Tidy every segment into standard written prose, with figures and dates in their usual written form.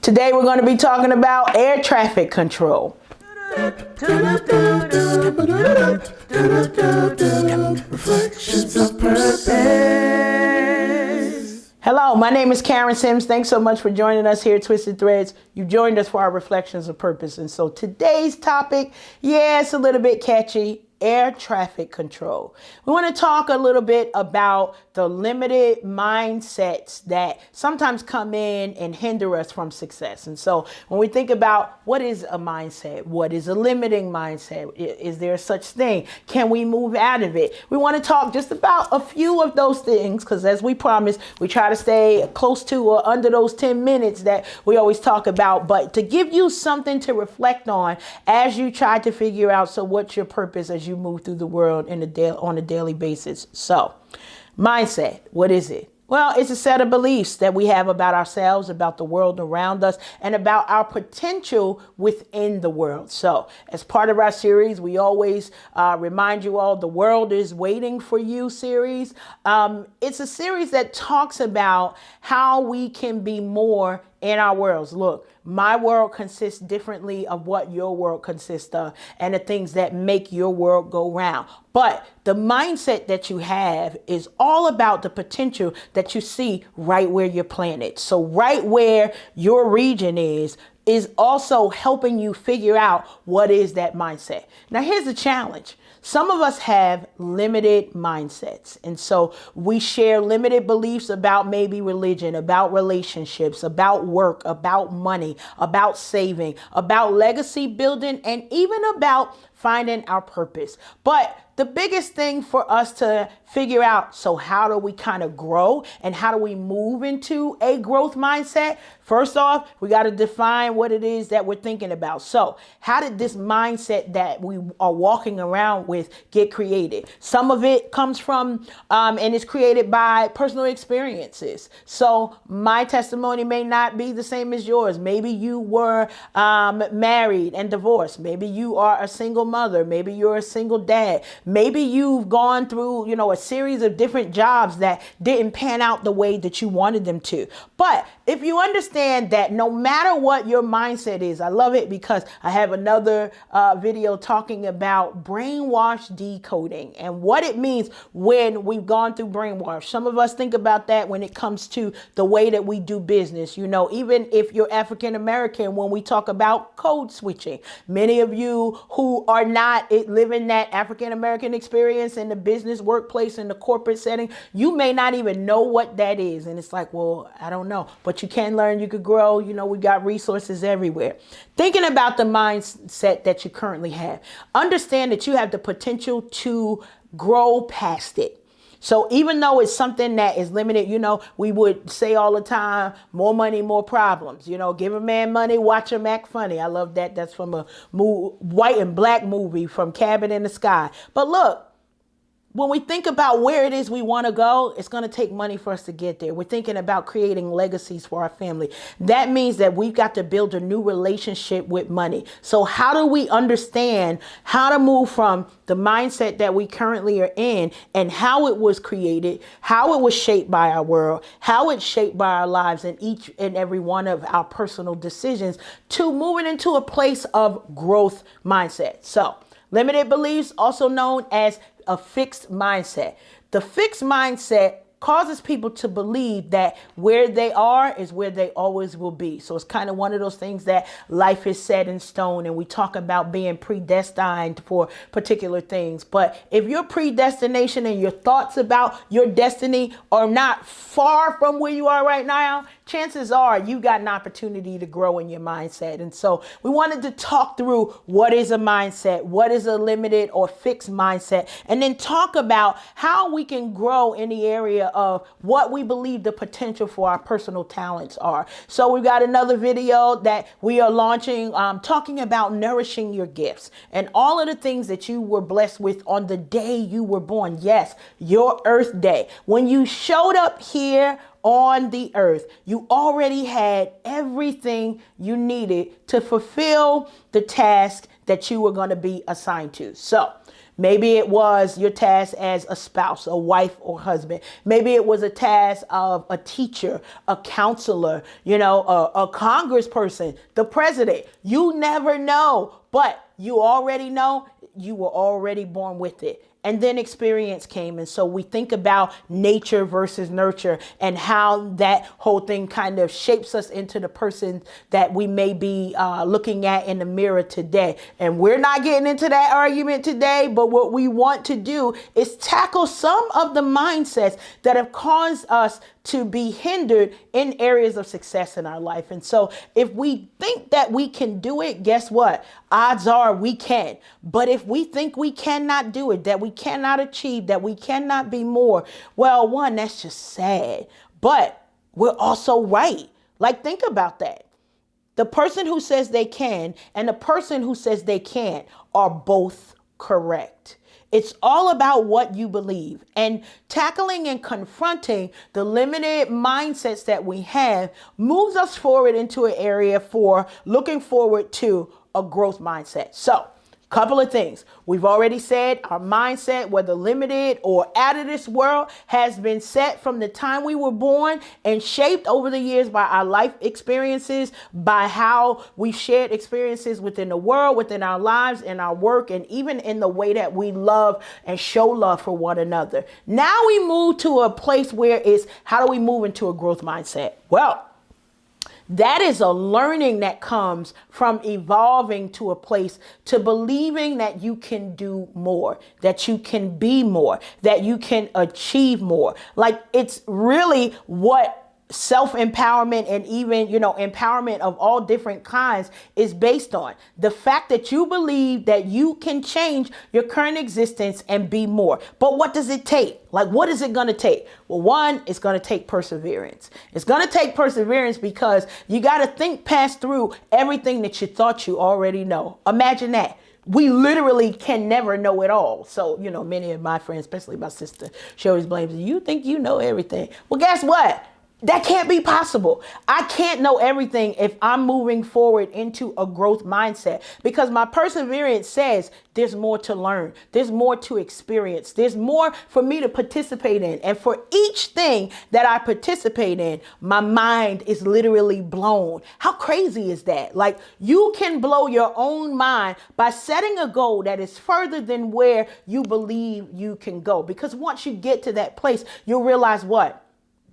Today we're going to be talking about air traffic control. Reflections of Purpose. Hello, my name is Karen Sims. Thanks so much for joining us here at Twisted Threads. You joined us for our Reflections of Purpose. And so today's topic, it's a little bit catchy. Air traffic control. We want to talk a little bit about the limited mindsets that sometimes come in and hinder us from success. And so when we think about what is a mindset, what is a limiting mindset? Is there such thing? Can we move out of it? We want to talk just about a few of those things because as we promised, we try to stay close to or under those 10 minutes that we always talk about, but to give you something to reflect on as you try to figure out, so what's your purpose as you move through the world on a daily basis. So, mindset, what is it? Well, it's a set of beliefs that we have about ourselves, about the world around us, and about our potential within the world. So, as part of our series, we always remind you all the world is waiting for you series. It's a series that talks about how we can be more in our worlds. Look, my world consists differently of what your world consists of and the things that make your world go round. But the mindset that you have is all about the potential that you see right where you're planted. So right where your region is also helping you figure out what is that mindset. Now, here's the challenge. Some of us have limited mindsets. And so we share limited beliefs about maybe religion, about relationships, about work, about money, about saving, about legacy building, and even about finding our purpose. But the biggest thing for us to figure out, so how do we kind of grow and how do we move into a growth mindset? First off, we got to define what it is that we're thinking about. So how did this mindset that we are walking around with get created? Some of it comes from and is created by personal experiences. So my testimony may not be the same as yours. Maybe you were married and divorced. Maybe you are a single mother. Maybe you're a single dad. Maybe you've gone through, a series of different jobs that didn't pan out the way that you wanted them to. But if you understand that no matter what your mindset is, I love it because I have another video talking about brainwash decoding and what it means when we've gone through brainwash. Some of us think about that when it comes to the way that we do business. Even if you're African American, when we talk about code switching, many of you who are not living that African American experience in the business workplace, in the corporate setting, you may not even know what that is. And it's like, well, I don't know, but you can learn, you could grow. We got resources everywhere. Thinking about the mindset that you currently have, understand that you have the potential to grow past it. So even though it's something that is limited, we would say all the time, more money, more problems. Give a man money, watch him act funny. I love that. That's from a white and black movie from Cabin in the Sky. But look, when we think about where it is we want to go, it's going to take money for us to get there. We're thinking about creating legacies for our family. That means that we've got to build a new relationship with money. So how do we understand how to move from the mindset that we currently are in and how it was created, how it was shaped by our world, how it's shaped by our lives and each and every one of our personal decisions to moving into a place of growth mindset. So limited beliefs, also known as a fixed mindset. The fixed mindset causes people to believe that where they are is where they always will be. So it's kind of one of those things that life is set in stone, and we talk about being predestined for particular things. But if your predestination and your thoughts about your destiny are not far from where you are right now, chances are you got an opportunity to grow in your mindset. And so we wanted to talk through what is a mindset, what is a limited or fixed mindset, and then talk about how we can grow in the area of what we believe the potential for our personal talents are. So we've got another video that we are launching talking about nourishing your gifts and all of the things that you were blessed with on the day you were born. Yes, your Earth Day. When you showed up here on the earth, you already had everything you needed to fulfill the task that you were going to be assigned to. So Maybe it was your task as a spouse, a wife or husband. Maybe it was a task of a teacher, a counselor, a congressperson, the president. You never know, but you already know you were already born with it. And then experience came. And so we think about nature versus nurture and how that whole thing kind of shapes us into the person that we may be looking at in the mirror today. And we're not getting into that argument today, but what we want to do is tackle some of the mindsets that have caused us to be hindered in areas of success in our life. And so if we think that we can do it, guess what? Odds are we can. But if we think we cannot do it, that we cannot achieve, that we cannot be more, well, one, that's just sad. But we're also right. Like, think about that. The person who says they can and the person who says they can't are both correct. It's all about what you believe, and tackling and confronting the limited mindsets that we have moves us forward into an area for looking forward to a growth mindset. So, couple of things. We've already said our mindset, whether limited or out of this world, has been set from the time we were born and shaped over the years by our life experiences, by how we've shared experiences within the world, within our lives, in our work, and even in the way that we love and show love for one another. Now we move to a place where it's how do we move into a growth mindset? Well, that is a learning that comes from evolving to a place to believing that you can do more, that you can be more, that you can achieve more. Like, it's really what self-empowerment and even, empowerment of all different kinds is based on. The fact that you believe that you can change your current existence and be more. But what does it take? Like, what is it going to take? Well, one, it's going to take perseverance. It's going to take perseverance because you got to think past through everything that you thought you already know. Imagine that. We literally can never know it all. So, many of my friends, especially my sister, she always blames you think you know everything. Well, guess what? That can't be possible. I can't know everything if I'm moving forward into a growth mindset, because my perseverance says there's more to learn. There's more to experience. There's more for me to participate in. And for each thing that I participate in, my mind is literally blown. How crazy is that? Like, you can blow your own mind by setting a goal that is further than where you believe you can go. Because once you get to that place, you'll realize what?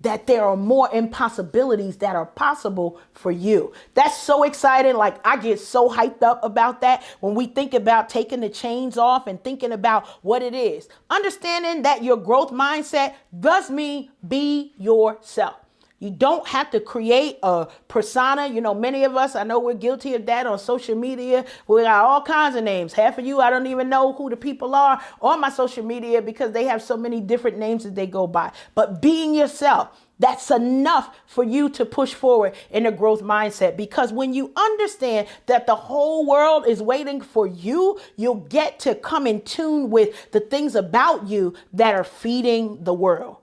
That there are more impossibilities that are possible for you. That's so exciting. Like, I get so hyped up about that when we think about taking the chains off and thinking about what it is. Understanding that your growth mindset does mean be yourself. You don't have to create a persona. Many of us, I know we're guilty of that on social media. We got all kinds of names. Half of you, I don't even know who the people are on my social media because they have so many different names that they go by. But being yourself, that's enough for you to push forward in a growth mindset, because when you understand that the whole world is waiting for you, you'll get to come in tune with the things about you that are feeding the world.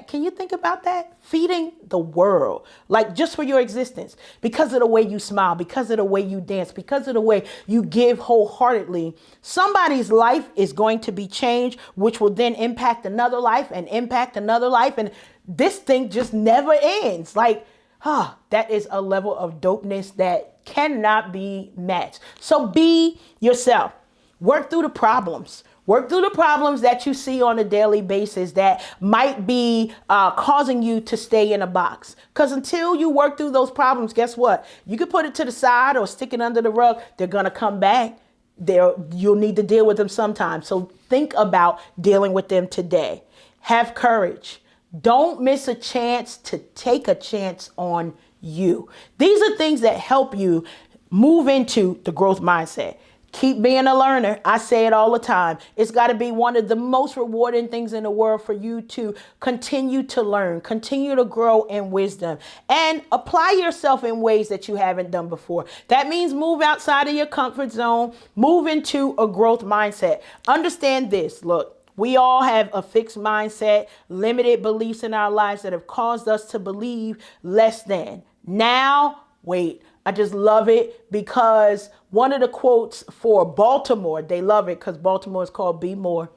Can you think about that? Feeding the world, like just for your existence, because of the way you smile, because of the way you dance, because of the way you give wholeheartedly. Somebody's life is going to be changed, which will then impact another life and impact another life. And this thing just never ends. Like, that is a level of dopeness that cannot be matched. So be yourself. Work through the problems. Work through the problems that you see on a daily basis that might be causing you to stay in a box. Because until you work through those problems, guess what? You can put it to the side or stick it under the rug. They're going to come back. You'll need to deal with them sometime. So think about dealing with them today. Have courage. Don't miss a chance to take a chance on you. These are things that help you move into the growth mindset. Keep being a learner. I say it all the time. It's got to be one of the most rewarding things in the world for you to continue to learn, continue to grow in wisdom, and apply yourself in ways that you haven't done before. That means move outside of your comfort zone, move into a growth mindset. Understand this. Look, we all have a fixed mindset, limited beliefs in our lives that have caused us to believe less than. Now, wait. I just love it because one of the quotes for Baltimore, they love it because Baltimore is called Be More.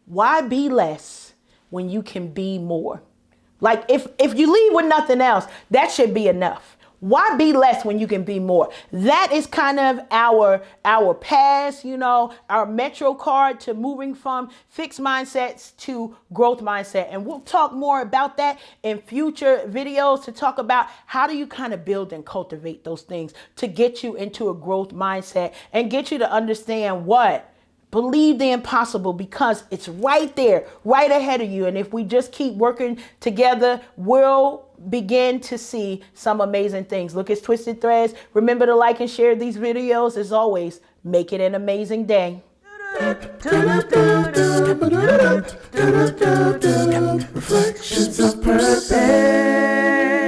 Why be less when you can be more? Like if you leave with nothing else, that should be enough. Why be less when you can be more? That is kind of our pass, our metro card to moving from fixed mindsets to growth mindset. And we'll talk more about that in future videos to talk about how do you kind of build and cultivate those things to get you into a growth mindset and get you to understand what? Believe the impossible because it's right there, right ahead of you. And if we just keep working together, we'll begin to see some amazing things. Look, it's Twisted Threads. Remember to like and share these videos. As always, make it an amazing day. Reflections of purpose.